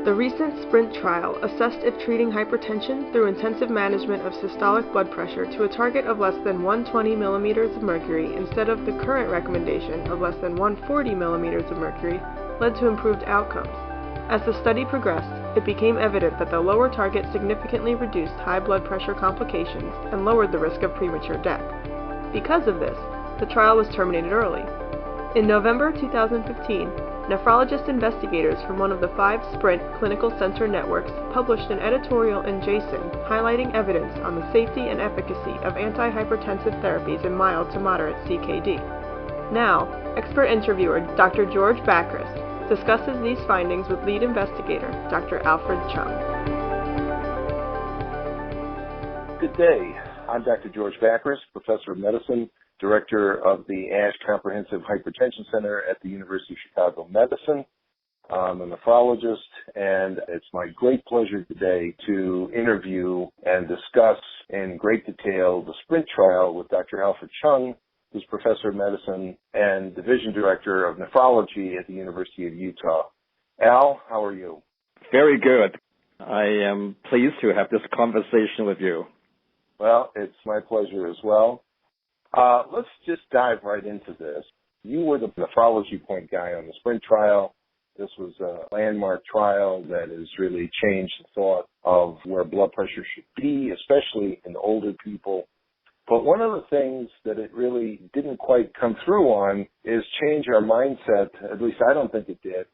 The recent SPRINT trial assessed if treating hypertension through intensive management of systolic blood pressure to a target of less than 120 millimeters of mercury instead of the current recommendation of less than 140 millimeters of mercury led to improved outcomes. As the study progressed, it became evident that the lower target significantly reduced high blood pressure complications and lowered the risk of premature death. Because of this, the trial was terminated early. In November 2015, nephrologist investigators from one of the 5 SPRINT clinical center networks published an editorial in JASN highlighting evidence on the safety and efficacy of antihypertensive therapies in mild to moderate CKD. Now, expert interviewer Dr. George Bakris discusses these findings with lead investigator Dr. Alfred Cheung. Good day. I'm Dr. George Bakris, professor of medicine, director of the ASH Comprehensive Hypertension Center at the University of Chicago Medicine. I'm a nephrologist, and it's my great pleasure today to interview and discuss in great detail the SPRINT trial with Dr. Alfred Cheung, who's professor of medicine and division director of nephrology at the University of Utah. Al, how are you? Very good. I am pleased to have this conversation with you. Well, it's my pleasure as well. Let's just dive right into this. You were the nephrology point guy on the SPRINT trial. This was a landmark trial that has really changed the thought of where blood pressure should be, especially in older people. But one of the things that it really didn't quite come through on is change our mindset, at least I don't think it did,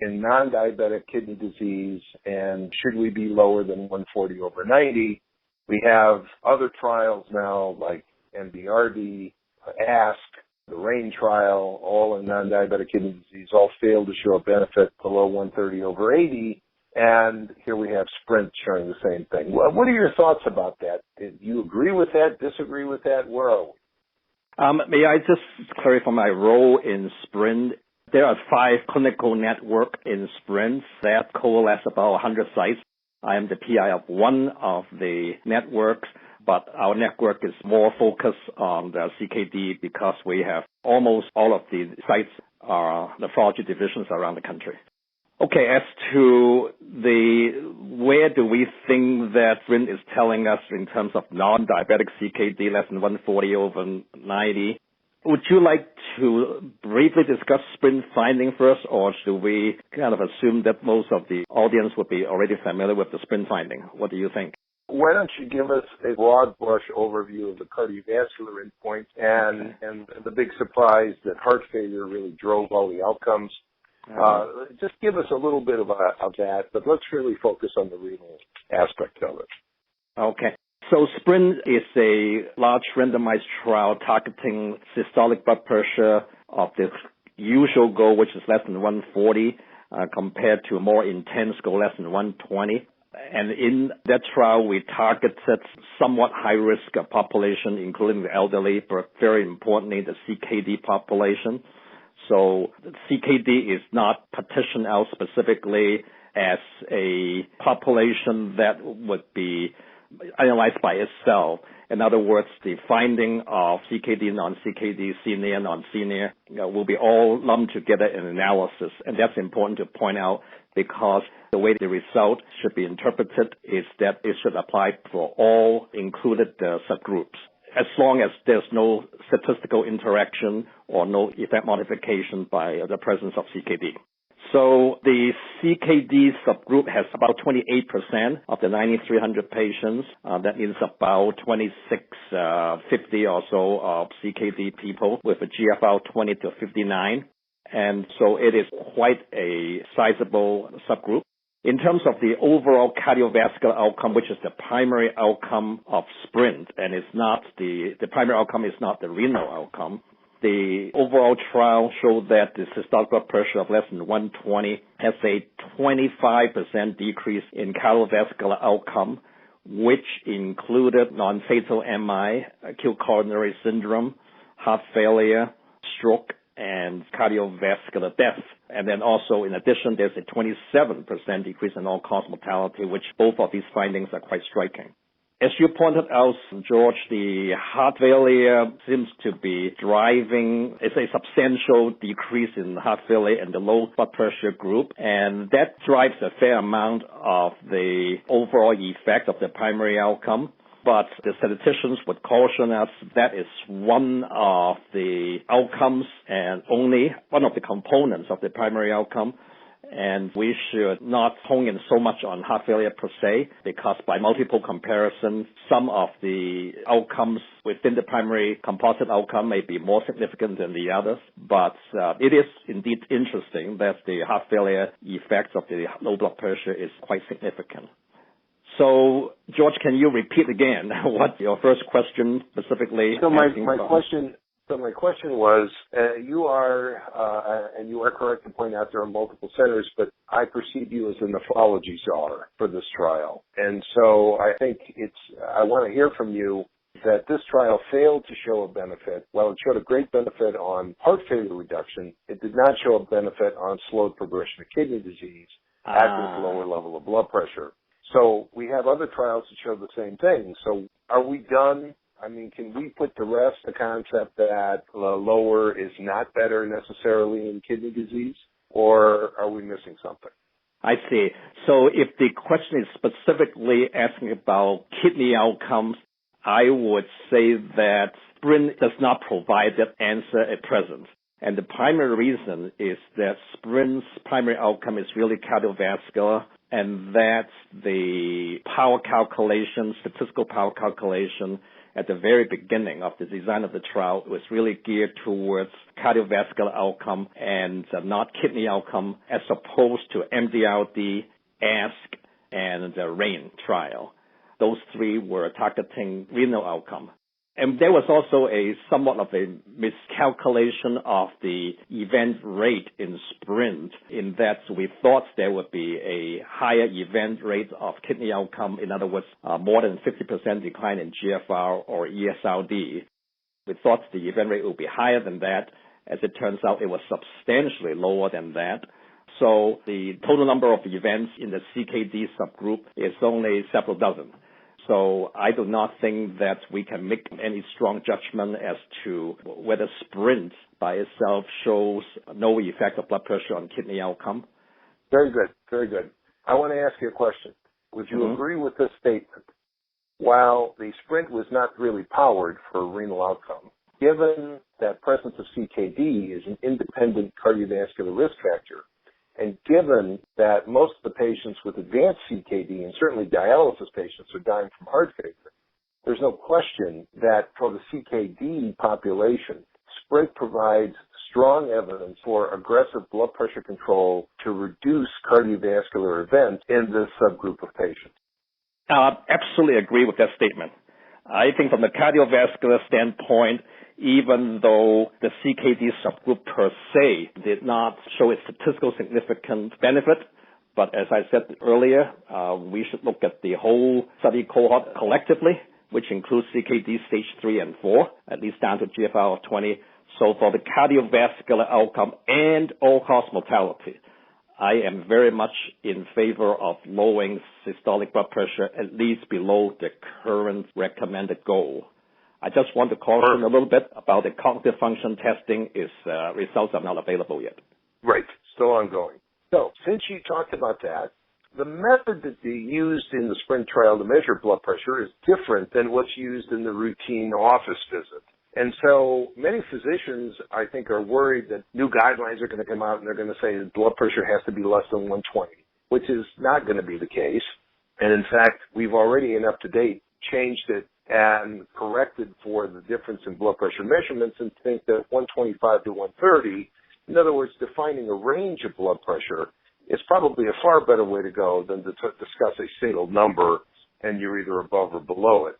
in non-diabetic kidney disease and should we be lower than 140/90. We have other trials now like NBRD, ASK, the RAIN trial, all in non-diabetic kidney disease, all failed to show a benefit below 130/80. And here we have SPRINT showing the same thing. What are your thoughts about that? Do you agree with that, disagree with that? Where are we? May I just clarify my role in SPRINT? There are 5 clinical networks in SPRINT that coalesce about 100 sites. I am the PI of one of the networks, but our network is more focused on the CKD because we have almost all of the sites are nephrology divisions around the country. Okay, as to where do we think that SPRINT is telling us in terms of non-diabetic CKD less than 140/90, would you like to briefly discuss SPRINT finding first, or should we kind of assume that most of the audience would be already familiar with the SPRINT finding? What do you think? Why don't you give us a broad brush overview of the cardiovascular endpoints and the big surprise that heart failure really drove all the outcomes. Just give us a little bit of that, but let's really focus on the renal aspect of it. Okay. So SPRINT is a large randomized trial targeting systolic blood pressure of the usual goal, which is less than 140, compared to a more intense goal, less than 120. And in that trial, we targeted somewhat high-risk population, including the elderly, but very importantly, the CKD population. So CKD is not partitioned out specifically as a population that would be analyzed by itself. In other words, the finding of CKD, non-CKD, senior, non-senior will be all lumped together in analysis. And that's important to point out because the way the result should be interpreted is that it should apply for all included subgroups, as long as there's no statistical interaction or no effect modification by the presence of CKD. So the CKD subgroup has about 28% of the 9,300 patients. That means about 2,650 or so of CKD people with a GFR 20 to 59. And so it is quite a sizable subgroup. In terms of the overall cardiovascular outcome, which is the primary outcome of SPRINT, and it's not the primary outcome is not the renal outcome, the overall trial showed that the systolic blood pressure of less than 120 has a 25% decrease in cardiovascular outcome, which included non-fatal MI, acute coronary syndrome, heart failure, stroke, and cardiovascular death. And then also, in addition, there's a 27% decrease in all-cause mortality, which both of these findings are quite striking. As you pointed out, George, the heart failure seems to be driving, it's a substantial decrease in heart failure in the low blood pressure group, and that drives a fair amount of the overall effect of the primary outcome. But the statisticians would caution us that is one of the outcomes and only one of the components of the primary outcome. And we should not hone in so much on heart failure per se, because by multiple comparison, some of the outcomes within the primary composite outcome may be more significant than the others. But it is indeed interesting that the heart failure effects of the low blood pressure is quite significant. So, George, can you repeat again what your first question specifically? So my question was, you are correct to point out there are multiple centers, but I perceive you as a nephrology czar for this trial. And so I think I want to hear from you that this trial failed to show a benefit. While it showed a great benefit on heart failure reduction, it did not show a benefit on slowed progression of kidney disease at this lower level of blood pressure. So we have other trials that show the same thing. So are we done? I mean, can we put to rest the concept that lower is not better necessarily in kidney disease, or are we missing something? I see. So if the question is specifically asking about kidney outcomes, I would say that SPRINT does not provide that answer at present. And the primary reason is that SPRINT's primary outcome is really cardiovascular, and that the power calculation, statistical power calculation at the very beginning of the design of the trial was really geared towards cardiovascular outcome and not kidney outcome, as opposed to MDRD, ASK, and the RAIN trial. Those three were targeting renal outcome. And there was also a somewhat of a miscalculation of the event rate in SPRINT, in that we thought there would be a higher event rate of kidney outcome, in other words, more than 50% decline in GFR or ESRD. We thought the event rate would be higher than that. As it turns out, it was substantially lower than that. So the total number of events in the CKD subgroup is only several dozen. So I do not think that we can make any strong judgment as to whether SPRINT by itself shows no effect of blood pressure on kidney outcome. Very good, very good. I want to ask you a question. Would you agree with this statement? While the SPRINT was not really powered for renal outcome, given that presence of CKD is an independent cardiovascular risk factor, and given that most of the patients with advanced CKD, and certainly dialysis patients, are dying from heart failure, there's no question that for the CKD population, SPRINT provides strong evidence for aggressive blood pressure control to reduce cardiovascular events in this subgroup of patients. Absolutely agree with that statement. I think from the cardiovascular standpoint, even though the CKD subgroup per se did not show a statistical significant benefit, but as I said earlier, we should look at the whole study cohort collectively, which includes CKD stage 3 and 4, at least down to GFR of 20. So for the cardiovascular outcome and all-cause mortality, I am very much in favor of lowering systolic blood pressure at least below the current recommended goal. I just want to caution a little bit about the cognitive function testing. Results are not available yet. Right, still ongoing. So, since you talked about that, the method that they used in the SPRINT trial to measure blood pressure is different than what's used in the routine office visit. And so many physicians, I think, are worried that new guidelines are going to come out and they're going to say that blood pressure has to be less than 120, which is not going to be the case. And in fact, we've already, in UpToDate, changed it and corrected for the difference in blood pressure measurements and think that 125 to 130, in other words, defining a range of blood pressure, is probably a far better way to go than to discuss a single number and you're either above or below it.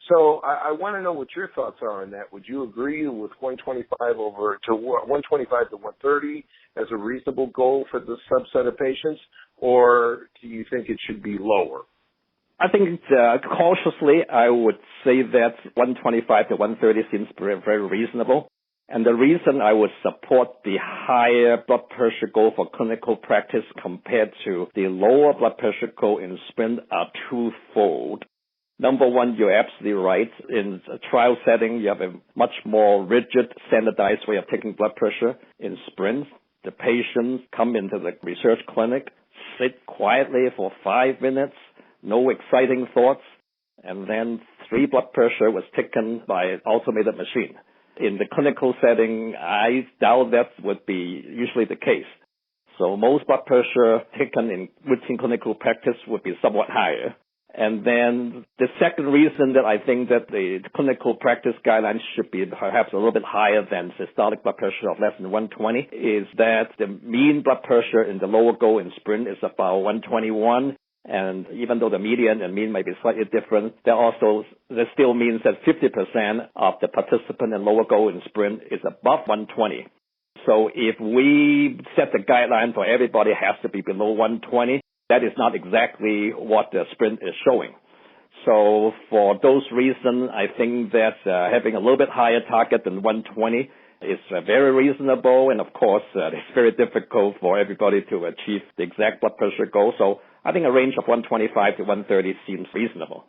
So I want to know what your thoughts are on that. Would you agree with 125 to 130 as a reasonable goal for this subset of patients, or do you think it should be lower? I think cautiously I would say that 125 to 130 seems very, very reasonable. And the reason I would support the higher blood pressure goal for clinical practice compared to the lower blood pressure goal in SPRINT are twofold. Number one, you're absolutely right. In a trial setting, you have a much more rigid, standardized way of taking blood pressure. In sprints, the patients come into the research clinic, sit quietly for 5 minutes, no exciting thoughts, and then 3 blood pressure was taken by an automated machine. In the clinical setting, I doubt that would be usually the case. So most blood pressure taken in routine clinical practice would be somewhat higher. And then the second reason that I think that the clinical practice guidelines should be perhaps a little bit higher than systolic blood pressure of less than 120 is that the mean blood pressure in the lower goal in sprint is about 121. And even though the median and mean may be slightly different, that still means that 50% of the participant in lower goal in sprint is above 120. So if we set the guideline for everybody has to be below 120, that is not exactly what the sprint is showing. So for those reasons, I think that having a little bit higher target than 120 is very reasonable. And of course, it's very difficult for everybody to achieve the exact blood pressure goal. So I think a range of 125 to 130 seems reasonable.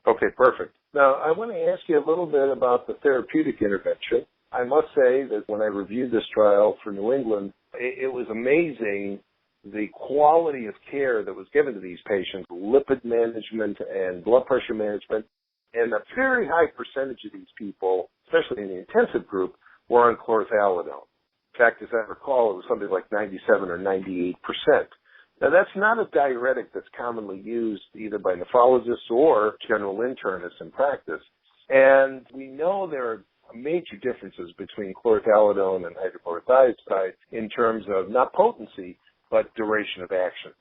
Okay, perfect. Now, I want to ask you a little bit about the therapeutic intervention. I must say that when I reviewed this trial for New England, it was amazing the quality of care that was given to these patients, lipid management and blood pressure management, and a very high percentage of these people, especially in the intensive group, were on chlorothalidone. In fact, as I recall, it was something like 97 or 98%. Now, that's not a diuretic that's commonly used either by nephrologists or general internists in practice. And we know there are major differences between chlorothalidone and hydrochlorothiazide in terms of not potency, but duration of action.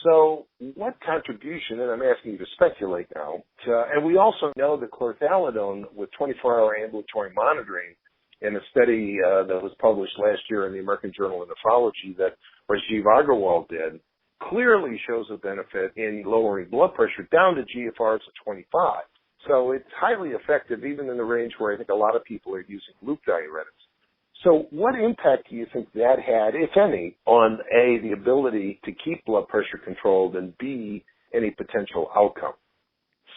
So what contribution, and I'm asking you to speculate now, and we also know that chlorothalidone with 24-hour ambulatory monitoring in a study that was published last year in the American Journal of Nephrology that Rajiv Agarwal did, clearly shows a benefit in lowering blood pressure down to GFRs of 25. So it's highly effective even in the range where I think a lot of people are using loop diuretics. So what impact do you think that had, if any, on A, the ability to keep blood pressure controlled, and B, any potential outcome?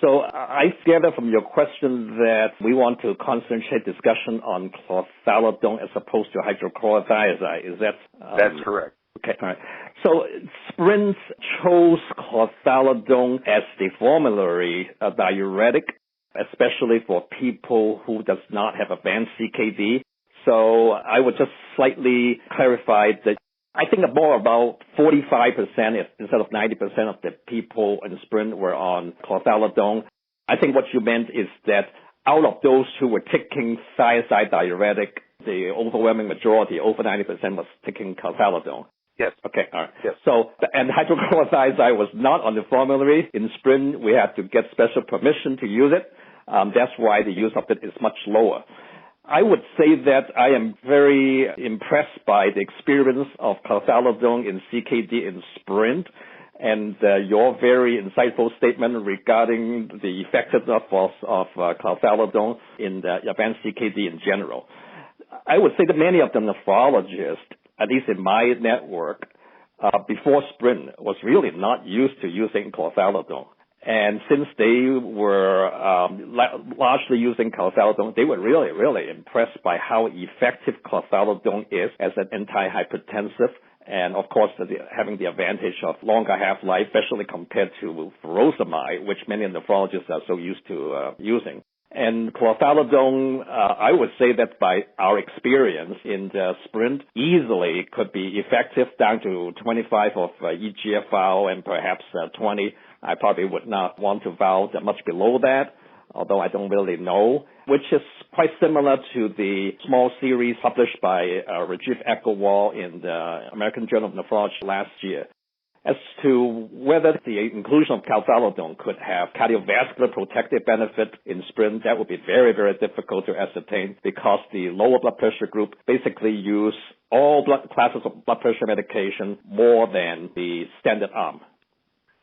So I gather from your question that we want to concentrate discussion on chlorothalidone as opposed to hydrochlorothiazide. Is that? That's correct. Okay, all right. So Sprint chose chlorothalidone as the formulary diuretic, especially for people who does not have advanced CKD. So I would just slightly clarify that I think more about 45% instead of 90% of the people in Sprint were on chlorothalidone. I think what you meant is that out of those who were taking thiazide diuretic, the overwhelming majority, over 90%, was taking chlorothalidone. Yes. Okay, all right. Yes. So, and hydrochlorothiazide was not on the formulary. In Sprint, we had to get special permission to use it. That's why the use of it is much lower. I would say that I am very impressed by the experience of chlorothalidone in CKD in Sprint, and your very insightful statement regarding the effectiveness of chlorothalidone in the advanced CKD in general. I would say that many of the nephrologists, at least in my network, before Sprint, was really not used to using chlorothalidone. And since they were largely using chlorothalidone, they were really, really impressed by how effective chlorothalidone is as an antihypertensive. And, of course, having the advantage of longer half-life, especially compared to furosemide, which many nephrologists are so used to using. And chlorothalidone, I would say that by our experience in the Sprint, easily could be effective down to 25 of eGFR and perhaps 20. I probably would not want to vow that much below that, although I don't really know, which is quite similar to the small series published by Rajiv Agarwal in the American Journal of Nephrology last year. As to whether the inclusion of chlorothalidone could have cardiovascular protective benefit in Sprint, that would be very, very difficult to ascertain because the lower blood pressure group basically use all classes of blood pressure medication more than the standard arm.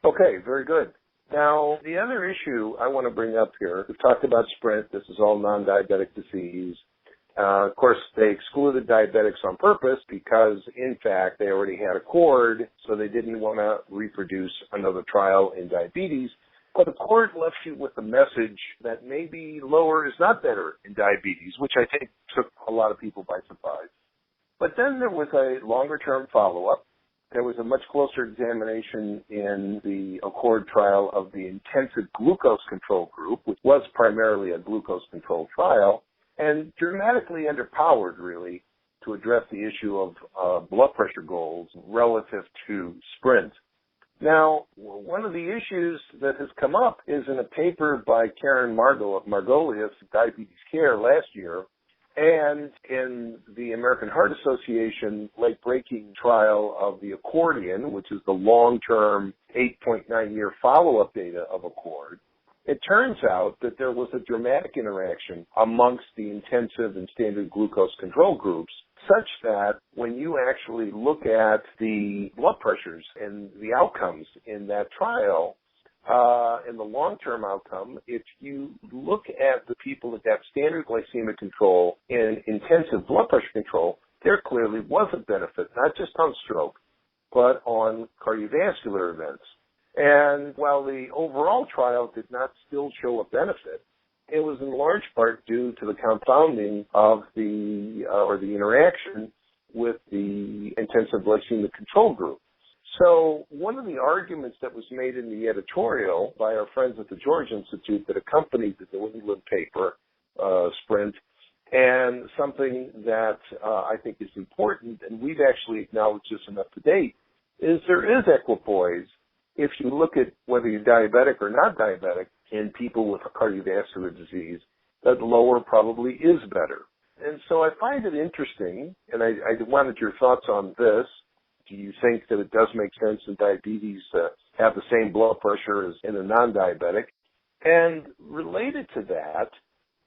Okay, very good. Now, the other issue I want to bring up here, we've talked about Sprint. This is all non-diabetic disease. Of course, they excluded diabetics on purpose because, in fact, they already had a cord, so they didn't want to reproduce another trial in diabetes. But Accord left you with a message that maybe lower is not better in diabetes, which I think took a lot of people by surprise. But then there was a longer-term follow-up. There was a much closer examination in the Accord trial of the intensive glucose control group, which was primarily a glucose control trial, and dramatically underpowered, really, to address the issue of blood pressure goals relative to sprint. Now, one of the issues that has come up is in a paper by Karen Margot of Margolius Diabetes Care last year, and in the American Heart Association late-breaking trial of the Accordion, which is the long-term 8.9-year follow-up data of Accord. It turns out that there was a dramatic interaction amongst the intensive and standard glucose control groups, such that when you actually look at the blood pressures and the outcomes in that trial, in the long-term outcome, if you look at the people that got standard glycemic control and intensive blood pressure control, there clearly was a benefit, not just on stroke, but on cardiovascular events. And while the overall trial did not still show a benefit, it was in large part due to the confounding of the interaction with the intensive glycemic control group. So one of the arguments that was made in the editorial by our friends at the George Institute that accompanied the New England paper, Sprint, and something that I think is important, and we've actually acknowledged this enough to date, is there is equipoise if you look at whether you're diabetic or not diabetic in people with cardiovascular disease, that lower probably is better. And so I find it interesting, and I wanted your thoughts on this. Do you think that it does make sense in diabetes to have the same blood pressure as in a non-diabetic? And related to that,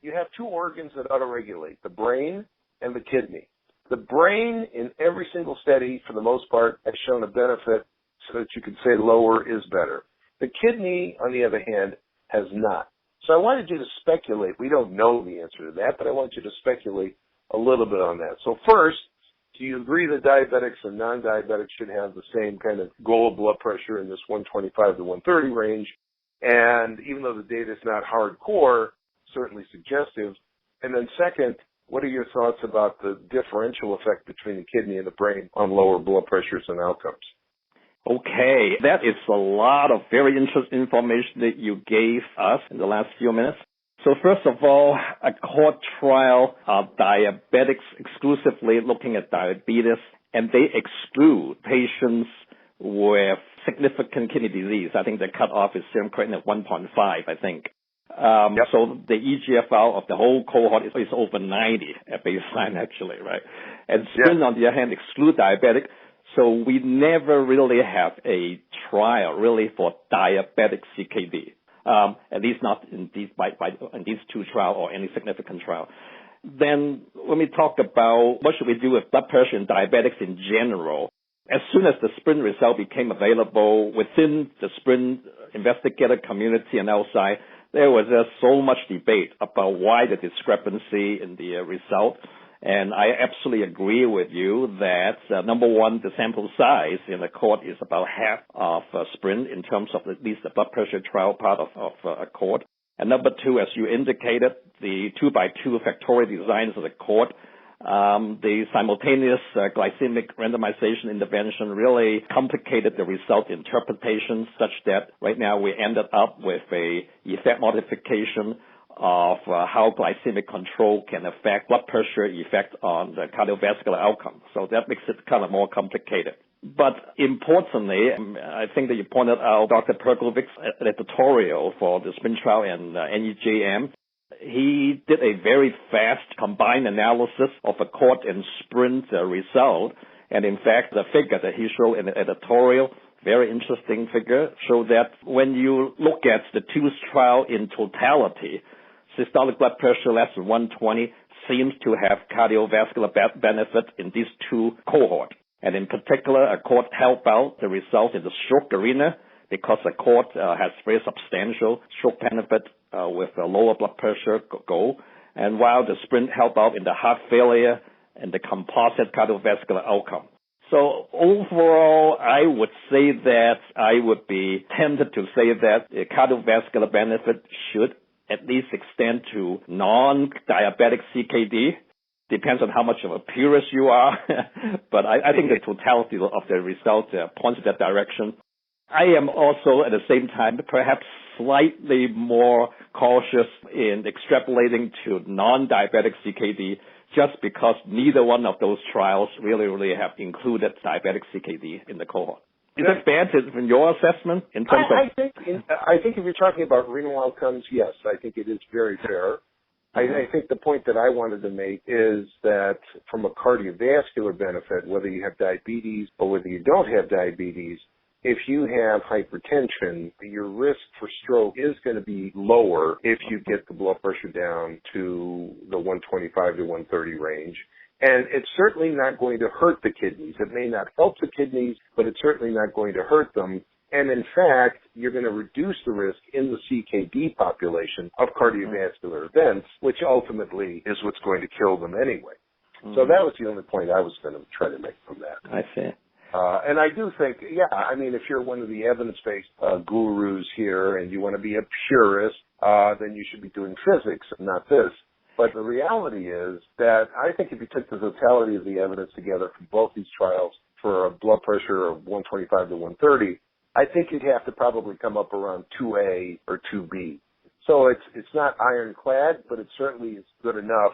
you have two organs that autoregulate, the brain and the kidney. The brain, in every single study, for the most part, has shown a benefit so that you could say lower is better. The kidney, on the other hand, has not. So I wanted you to speculate. We don't know the answer to that, but I want you to speculate a little bit on that. So first, do you agree that diabetics and non-diabetics should have the same kind of goal of blood pressure in this 125 to 130 range? And even though the data is not hardcore, certainly suggestive. And then second, what are your thoughts about the differential effect between the kidney and the brain on lower blood pressures and outcomes? Okay, that is a lot of very interesting information that you gave us in the last few minutes. So first of all, a Accord trial of diabetics exclusively looking at diabetes, and they exclude patients with significant kidney disease. I think the cutoff is serum creatinine at 1.5, I think. Yep. So the eGFR of the whole cohort is over 90 at baseline, actually, right? And Sprint, on the other hand, exclude diabetic. So we never really have a trial really for diabetic CKD, at least not in these two trials or any significant trial. Then when we talk about what should we do with blood pressure in diabetics in general, as soon as the Sprint result became available within the Sprint investigator community and outside, there was just so much debate about why the discrepancy in the result. And I absolutely agree with you that, number one, the sample size in Accord is about half of Sprint in terms of at least the blood pressure trial part of Accord. And number two, as you indicated, the 2x2 factorial designs of Accord, the simultaneous glycemic randomization intervention really complicated the result interpretation such that right now we ended up with a effect modification of how glycemic control can affect blood pressure effect on the cardiovascular outcome. So that makes it kind of more complicated. But importantly, I think that you pointed out Dr. Perkovich's editorial for the Sprint trial and NEJM. He did a very fast combined analysis of Accord and Sprint result. And in fact, the figure that he showed in the editorial, very interesting figure, showed that when you look at the two trials in totality, systolic blood pressure less than 120 seems to have cardiovascular benefit in these two cohorts. And in particular, Accord helped out the results in the stroke arena because Accord has very substantial stroke benefit with a lower blood pressure goal. And while the Sprint helped out in the heart failure and the composite cardiovascular outcome. So overall, I would say that I would be tempted to say that the cardiovascular benefit should at least extend to non-diabetic CKD. Depends on how much of a purist you are. But I think the totality of the result points in that direction. I am also at the same time perhaps slightly more cautious in extrapolating to non-diabetic CKD just because neither one of those trials really have included diabetic CKD in the cohort. Is that fair in your assessment in terms of? I think if you're talking about renal outcomes, yes, I think it is very fair. I think the point that I wanted to make is that from a cardiovascular benefit, whether you have diabetes or whether you don't have diabetes, if you have hypertension, your risk for stroke is going to be lower if you get the blood pressure down to the 125 to 130 range. And it's certainly not going to hurt the kidneys. It may not help the kidneys, but it's certainly not going to hurt them. And in fact, you're going to reduce the risk in the CKD population of cardiovascular events, which ultimately is what's going to kill them anyway. So that was the only point I was going to try to make from that. I see. And I do think, if you're one of the evidence-based gurus here and you want to be a purist, then you should be doing physics and not this. But the reality is that I think if you took the totality of the evidence together from both these trials for a blood pressure of 125 to 130, I think you'd have to probably come up around 2A or 2B. So it's not ironclad, but it certainly is good enough,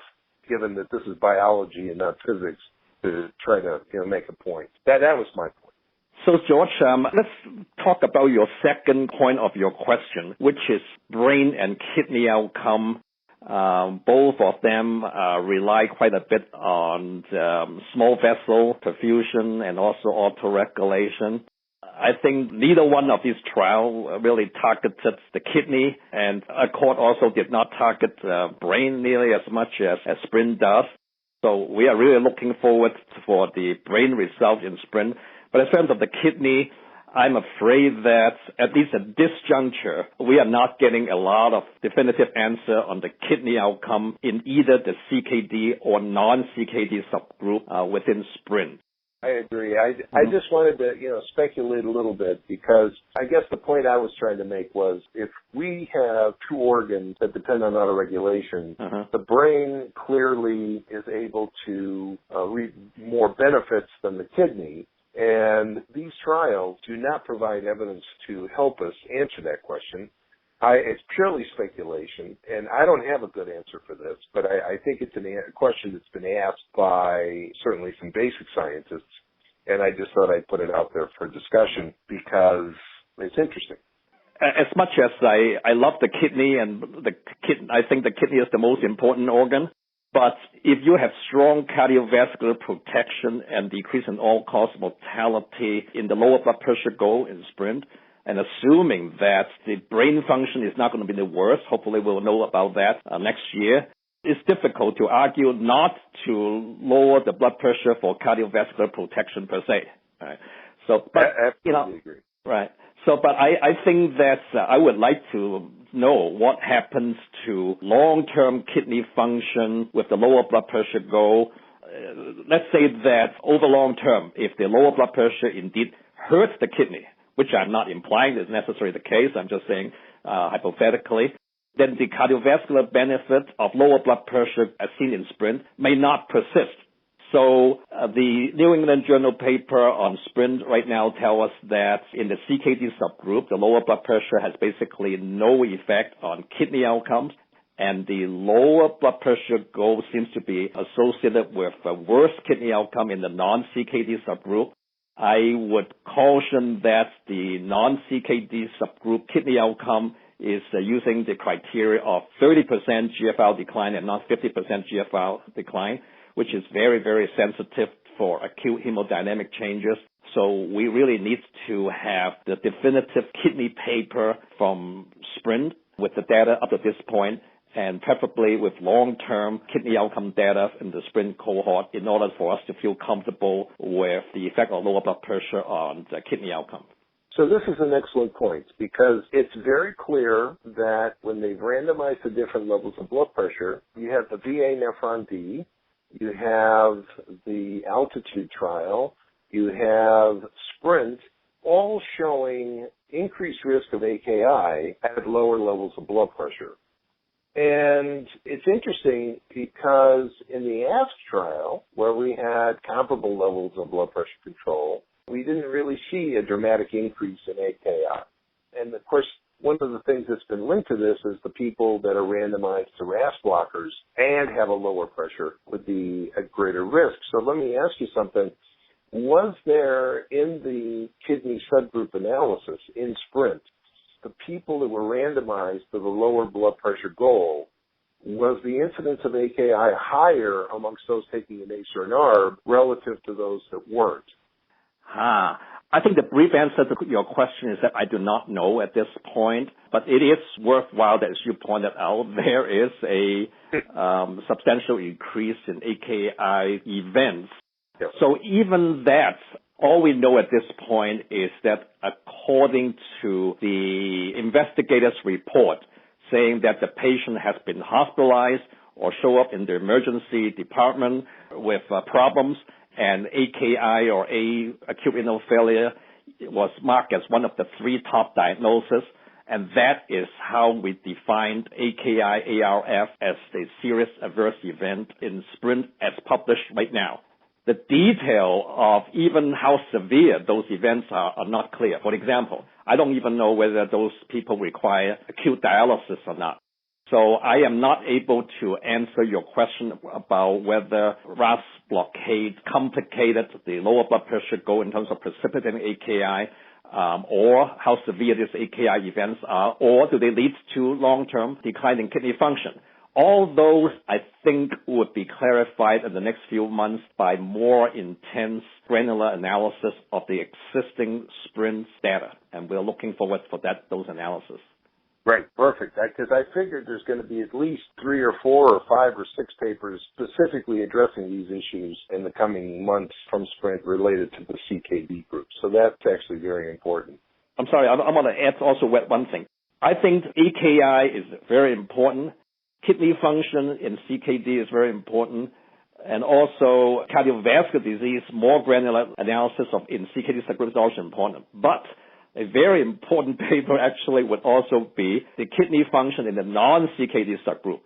given that this is biology and not physics, to try to make a point. That was my point. So, George, let's talk about your second point of your question, which is brain and kidney outcome. Both of them rely quite a bit on small vessel perfusion and also autoregulation. I think neither one of these trials really targeted the kidney, and ACCORD also did not target brain nearly as much as SPRINT does. So we are really looking forward for the brain result in SPRINT. But in terms of the kidney, I'm afraid that at least at this juncture, we are not getting a lot of definitive answer on the kidney outcome in either the CKD or non-CKD subgroup within SPRINT. I agree. I just wanted to, speculate a little bit because I guess the point I was trying to make was if we have two organs that depend on autoregulation, the brain clearly is able to reap more benefits than the kidney. And these trials do not provide evidence to help us answer that question. It's purely speculation, and I don't have a good answer for this, but I think it's a question that's been asked by certainly some basic scientists, and I just thought I'd put it out there for discussion because it's interesting. As much as I love the kidney, and I think the kidney is the most important organ, but if you have strong cardiovascular protection and decrease in all-cause mortality in the lower blood pressure goal in SPRINT, and assuming that the brain function is not going to be the worst, hopefully we'll know about that next year, it's difficult to argue not to lower the blood pressure for cardiovascular protection per se. Right? So, but, absolutely agree. Right. So, but I think that I would like to know what happens to long-term kidney function with the lower blood pressure goal. Let's say that over long term, if the lower blood pressure indeed hurts the kidney, which I'm not implying is necessarily the case, I'm just saying hypothetically, then the cardiovascular benefit of lower blood pressure as seen in SPRINT may not persist. So the New England Journal paper on SPRINT right now tell us that in the CKD subgroup, the lower blood pressure has basically no effect on kidney outcomes, and the lower blood pressure goal seems to be associated with a worse kidney outcome in the non-CKD subgroup. I would caution that the non-CKD subgroup kidney outcome is using the criteria of 30% GFR decline and not 50% GFR decline, which is very, very sensitive for acute hemodynamic changes. So we really need to have the definitive kidney paper from SPRINT with the data up to this point, and preferably with long-term kidney outcome data in the SPRINT cohort in order for us to feel comfortable with the effect of lower blood pressure on the kidney outcome. So this is an excellent point because it's very clear that when they've randomized the different levels of blood pressure, you have the VA Nephron D, you have the altitude trial, you have Sprint, all showing increased risk of AKI at lower levels of blood pressure. And it's interesting because in the ASK trial, where we had comparable levels of blood pressure control, we didn't really see a dramatic increase in AKI. And of course, one of the things that's been linked to this is the people that are randomized to RAS blockers and have a lower pressure would be at greater risk. So let me ask you something. Was there in the kidney subgroup analysis in Sprint, the people that were randomized to the lower blood pressure goal, was the incidence of AKI higher amongst those taking an ACE or an ARB relative to those that weren't? I think the brief answer to your question is that I do not know at this point, but it is worthwhile that, as you pointed out, there is a substantial increase in AKI events. Yep. So even that, all we know at this point is that according to the investigator's report saying that the patient has been hospitalized or show up in the emergency department with problems, and AKI or acute renal failure was marked as one of the three top diagnoses, and that is how we defined AKI ARF as a serious adverse event in Sprint as published right now. The detail of even how severe those events are not clear. For example, I don't even know whether those people require acute dialysis or not. So I am not able to answer your question about whether RAS blockade complicated the lower blood pressure goal in terms of precipitating AKI, or how severe these AKI events are, or do they lead to long-term decline in kidney function. All those, I think, would be clarified in the next few months by more intense granular analysis of the existing Sprint data, and we're looking forward for those analyses. Right, perfect. Because I figured there's going to be at least 3 or 4 or 5 or 6 papers specifically addressing these issues in the coming months from Sprint related to the CKD group. So that's actually very important. I'm sorry, I want to add also one thing. I think AKI is very important. Kidney function in CKD is very important. And also cardiovascular disease, more granular analysis in CKD subgroup is also important. But a very important paper actually would also be the kidney function in the non-CKD subgroup,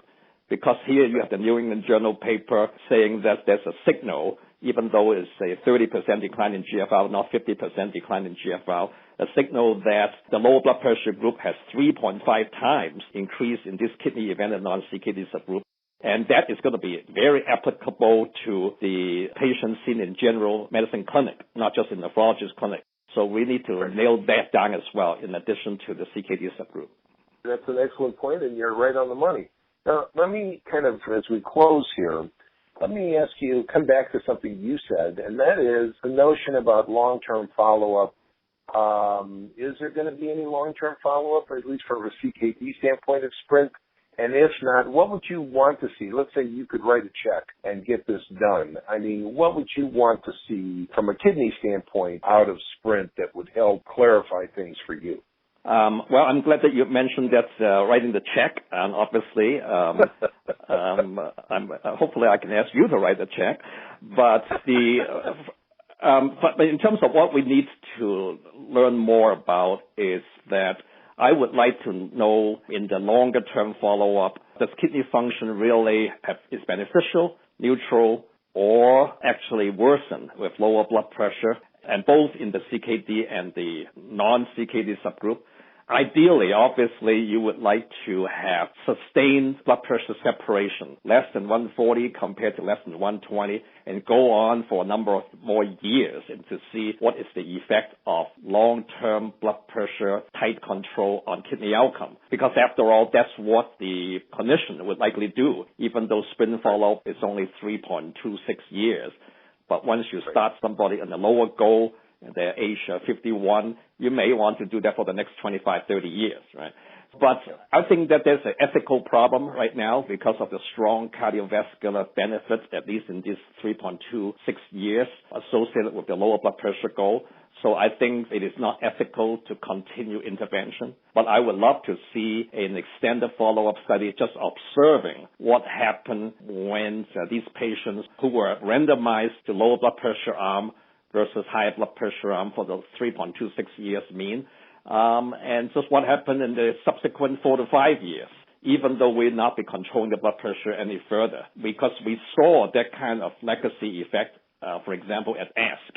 because here you have the New England Journal paper saying that there's a signal, even though it's a 30% decline in GFR, not 50% decline in GFR, a signal that the lower blood pressure group has 3.5 times increase in this kidney event in non-CKD subgroup. And that is going to be very applicable to the patients seen in general medicine clinic, not just in nephrologist clinic. So we need to nail that down as well, in addition to the CKD subgroup. That's an excellent point, and you're right on the money. Now, let me kind of, as we close here, let me ask you, come back to something you said, and that is the notion about long-term follow-up. Is there going to be any long-term follow-up, or at least from a CKD standpoint of Sprint? And if not, what would you want to see? Let's say you could write a check and get this done. I mean, what would you want to see from a kidney standpoint out of Sprint that would help clarify things for you? Well, I'm glad that you mentioned that writing the check, and obviously, hopefully I can ask you to write the check. But but in terms of what we need to learn more about is that I would like to know in the longer-term follow-up, does kidney function really is beneficial, neutral, or actually worsen with lower blood pressure, and both in the CKD and the non-CKD subgroup? Ideally, obviously, you would like to have sustained blood pressure separation, less than 140 compared to less than 120, and go on for a number of more years and to see what is the effect of long-term blood pressure tight control on kidney outcome. Because after all, that's what the clinician would likely do, even though Sprint follow-up is only 3.26 years. But once you start somebody on the lower goal, they're age 51, you may want to do that for the next 25, 30 years, right? But I think that there's an ethical problem right now because of the strong cardiovascular benefits, at least in these 3.26 years associated with the lower blood pressure goal. So I think it is not ethical to continue intervention. But I would love to see an extended follow-up study just observing what happened when these patients who were randomized to lower blood pressure arm versus high blood pressure arm for the 3.26 years mean. And just what happened in the subsequent 4 to 5 years, even though we'll not be controlling the blood pressure any further, because we saw that kind of legacy effect, for example, at ASK.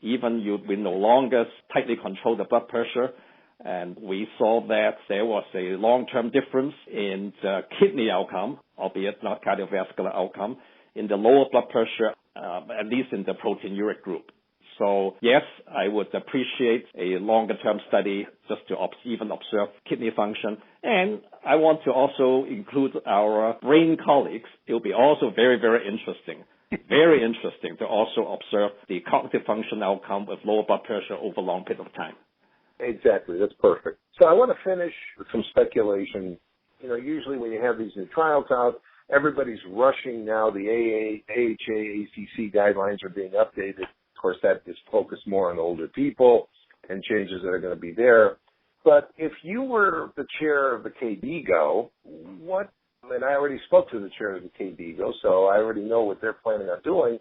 Even we no longer tightly control the blood pressure, and we saw that there was a long-term difference in the kidney outcome, albeit not cardiovascular outcome, in the lower blood pressure, at least in the proteinuria group. So yes, I would appreciate a longer-term study just to even observe kidney function. And I want to also include our brain colleagues. It will be also very, very interesting to also observe the cognitive function outcome with lower blood pressure over a long period of time. Exactly. That's perfect. So I want to finish with some speculation. You know, usually when you have these new trials out, everybody's rushing now. The AHA, ACC guidelines are being updated. Of course, that is focused more on older people and changes that are going to be there. But if you were the chair of the KDIGO, and I already spoke to the chair of the KDIGO, so I already know what they're planning on doing,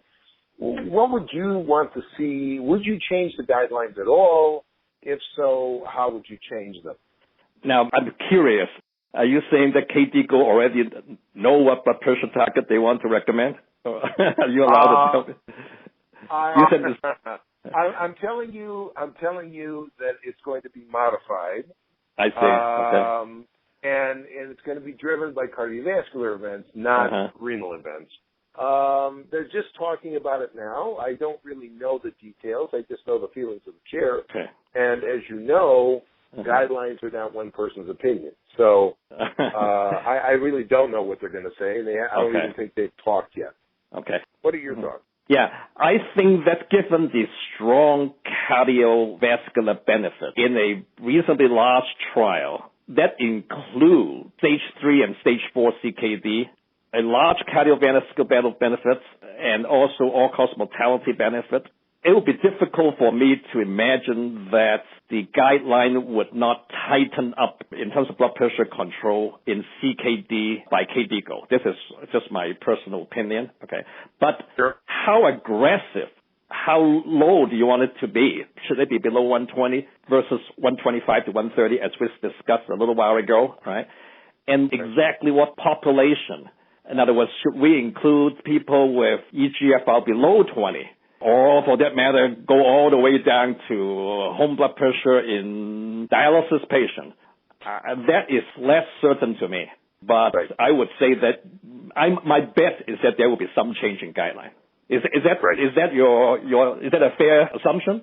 what would you want to see? Would you change the guidelines at all? If so, how would you change them? Now, I'm curious. Are you saying that KDIGO already know what blood pressure target they want to recommend? Are you allowed to tell me? You said this. I'm telling you that it's going to be modified. I see. Okay. And it's going to be driven by cardiovascular events, not renal events. They're just talking about it now. I don't really know the details. I just know the feelings of the chair. Okay. And as you know, guidelines are not one person's opinion. So I really don't know what they're going to say. I don't even think they've talked yet. Okay. What are your thoughts? Yeah, I think that given the strong cardiovascular benefit in a reasonably large trial that includes stage 3 and stage 4 CKD, a large cardiovascular benefits, and also all-cause mortality benefit, it would be difficult for me to imagine that the guideline would not tighten up in terms of blood pressure control in CKD by KDIGO. This is just my personal opinion. Okay, but how aggressive, how low do you want it to be? Should it be below 120 versus 125 to 130, as we discussed a little while ago, right? And exactly what population? In other words, should we include people with eGFR below 20? Or, for that matter, go all the way down to home blood pressure in dialysis patients. That is less certain to me. But I would say that my bet is that there will be some change in guideline. Is that a fair assumption?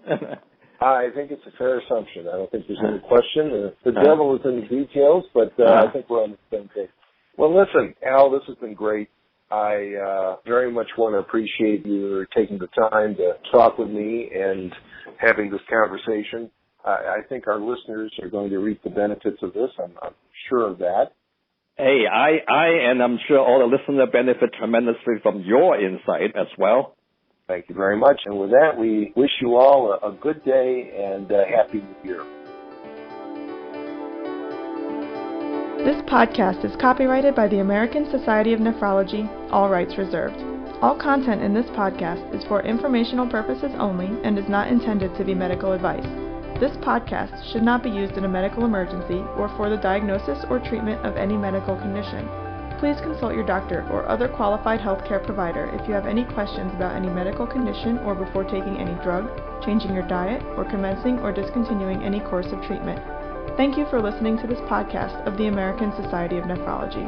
I think it's a fair assumption. I don't think there's any question. The devil is in the details, but I think we're on the same page. Well, listen, Al, this has been great. I very much want to appreciate you taking the time to talk with me and having this conversation. I think our listeners are going to reap the benefits of this. I'm sure of that. Hey, and I'm sure all the listeners benefit tremendously from your insight as well. Thank you very much. And with that, we wish you all a good day and Happy New Year. This podcast is copyrighted by the American Society of Nephrology, all rights reserved. All content in this podcast is for informational purposes only and is not intended to be medical advice. This podcast should not be used in a medical emergency or for the diagnosis or treatment of any medical condition. Please consult your doctor or other qualified healthcare provider if you have any questions about any medical condition or before taking any drug, changing your diet, or commencing or discontinuing any course of treatment. Thank you for listening to this podcast of the American Society of Nephrology.